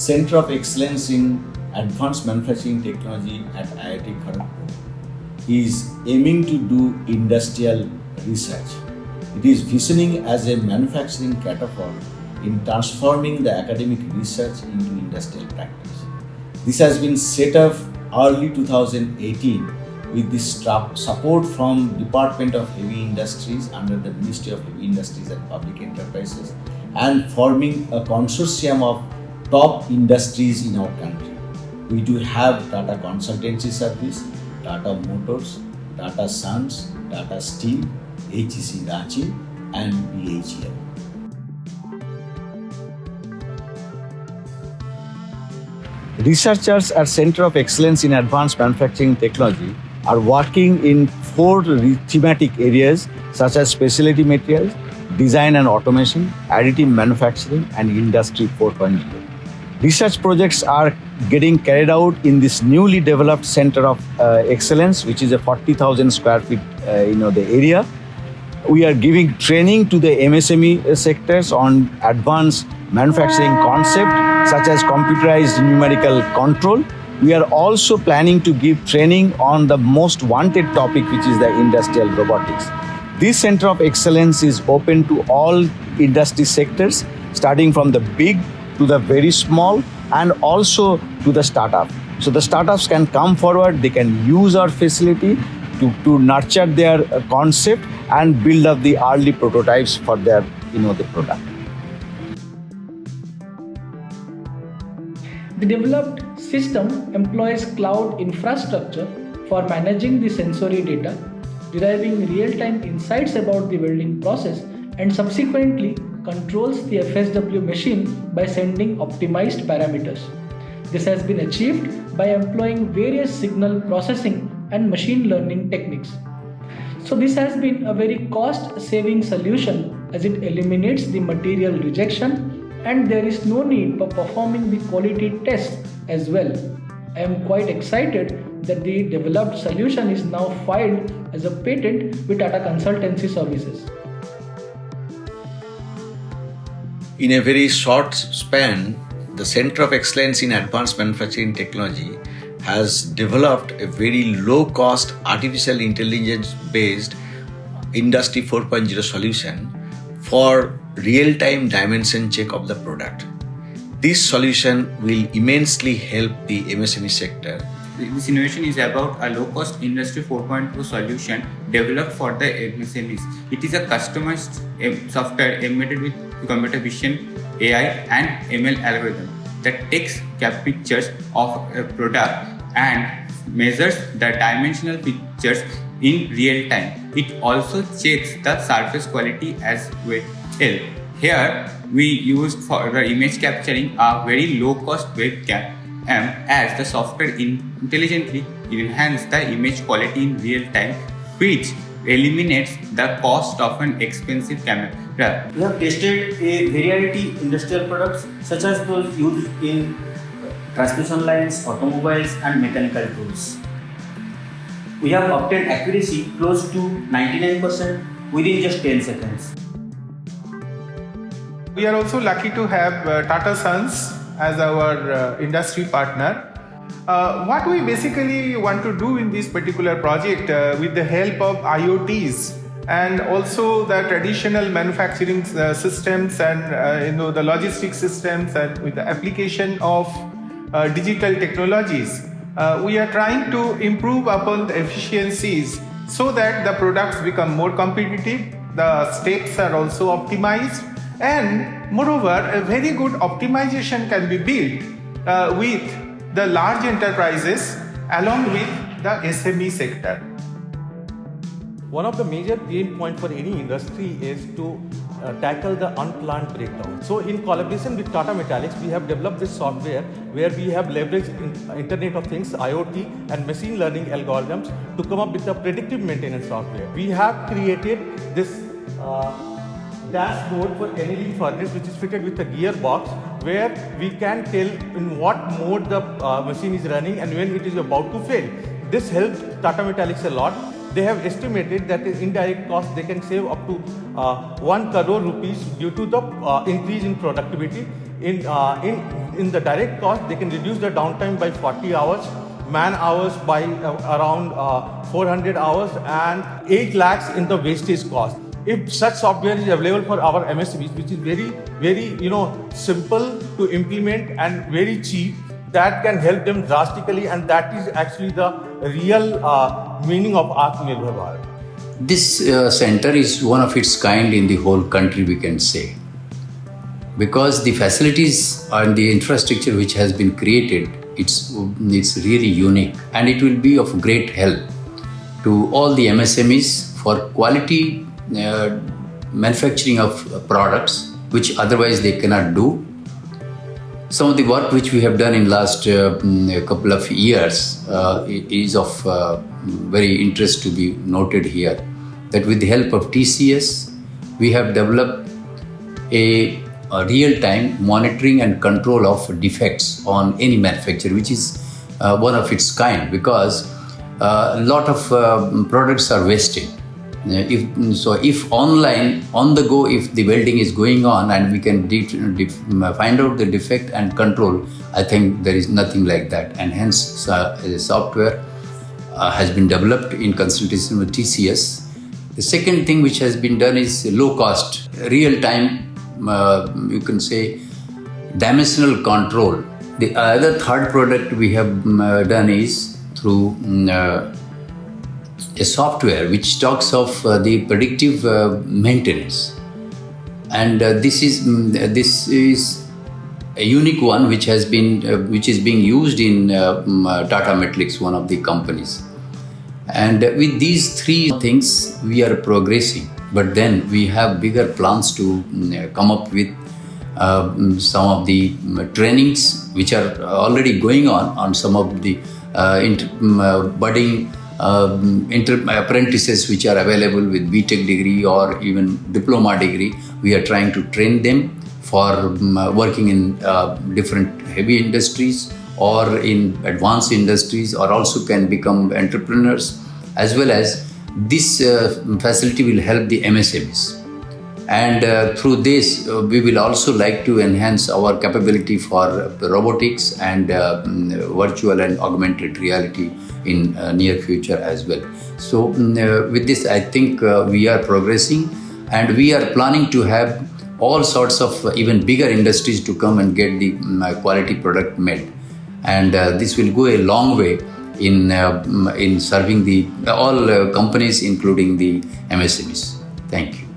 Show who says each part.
Speaker 1: Center of Excellence in Advanced Manufacturing Technology at IIT Kharagpur is aiming to do industrial research. It is visioning as a manufacturing catapult in transforming the academic research into industrial practice. This has been set up early 2018 with the support from Department of Heavy Industries under the Ministry of Heavy Industries and Public Enterprises and forming a consortium of top industries in our country. We do have Tata Consultancy Service, Tata Motors, Tata Sons, Tata Steel, HEC Ranchi and BHEL. Researchers at Center of Excellence in Advanced Manufacturing Technology are working in 4 thematic areas such as specialty materials, design and automation, additive manufacturing, and Industry 4.0. Research projects are getting carried out in this newly developed Center of Excellence, which is a 40,000 square feet the area. We are giving training to the MSME sectors on advanced manufacturing concepts such as computerized numerical control. We are also planning to give training on the most wanted topic, which is the industrial robotics. This Center of Excellence is open to all industry sectors, starting from the big to the very small and also to the startup. So the startups can come forward, they can use our facility to nurture their concept and build up the early prototypes for their the product.
Speaker 2: The developed system employs cloud infrastructure for managing the sensory data, deriving real-time insights about the welding process, and subsequently controls the FSW machine by sending optimized parameters. This has been achieved by employing various signal processing and machine learning techniques. So this has been a very cost-saving solution as it eliminates the material rejection and there is no need for performing the quality test as well. I am quite excited that the developed solution is now filed as a patent with Tata Consultancy Services.
Speaker 1: In a very short span, the Center of Excellence in Advanced Manufacturing Technology has developed a very low-cost artificial intelligence-based Industry 4.0 solution for real-time dimension check of the product. This solution will immensely help the MSME sector.
Speaker 3: This innovation is about a low-cost Industry 4.0 solution developed for the MSMEs. It is a customized software embedded with computer vision, AI and ML algorithm that takes pictures of a product and measures the dimensional features in real time. It also checks the surface quality as well. Here we used for the image capturing a very low-cost webcam as the software intelligently enhances the image quality in real time, which eliminates the cost of an expensive camera.
Speaker 4: We have tested a variety industrial products such as those used in transmission lines, automobiles and mechanical tools. We have obtained accuracy close to 99% within just 10 seconds.
Speaker 5: We are also lucky to have Tata Sons as our industry partner. What we basically want to do in this particular project with the help of IoTs and also the traditional manufacturing systems and the logistics systems and with the application of digital technologies, we are trying to improve upon the efficiencies so that the products become more competitive, the steps are also optimized, and moreover a very good optimization can be built with the large enterprises along with the SME sector.
Speaker 6: One of the major gain points for any industry is to tackle the unplanned breakdown. So in collaboration with Tata Metallics, we have developed this software where we have leveraged Internet of Things, IoT and machine learning algorithms to come up with a predictive maintenance software. We have created this dashboard for annealing furnace which is fitted with a gearbox where we can tell in what mode the machine is running and when it is about to fail. This helps Tata Metallics a lot. They have estimated that the indirect cost they can save up to 1 crore rupees due to the increase in productivity in in the direct cost, they can reduce the downtime by 40 hours, man hours by around 400 hours, and 8 lakhs in the wastage cost. If such software is available for our MSMEs, which is very simple to implement and very cheap, that can help them drastically, and that is actually the real meaning of Atmanirbhar Bharat.
Speaker 7: This center is one of its kind in the whole country, we can say, because the facilities and the infrastructure which has been created, it's really unique, and it will be of great help to all the MSMEs for quality manufacturing of products which otherwise they cannot do. Some of the work which we have done in last couple of years is of very interest to be noted here. That with the help of TCS, we have developed a real-time monitoring and control of defects on any manufacturer, which is one of its kind, because a lot of products are wasted. If online, on the go, if the welding is going on and we can find out the defect and control, I think there is nothing like that. And hence, the software has been developed in consultation with TCS. The second thing which has been done is low cost, real time, you can say, dimensional control. The other third product we have done is through a software which talks of the predictive maintenance, and this is a unique one which is being used in Tata Metaliks, one of the companies. And with these three things we are progressing, but then we have bigger plans to come up with some of the trainings which are already going on some of the budding apprentices which are available with BTech degree or even diploma degree. We are trying to train them for working in different heavy industries or in advanced industries, or also can become entrepreneurs, as well as this facility will help the MSMEs. And through this, we will also like to enhance our capability for robotics and virtual and augmented reality in near future as well. So with this, I think we are progressing, and we are planning to have all sorts of even bigger industries to come and get the quality product made. And this will go a long way in serving all companies, including the MSMEs. Thank you.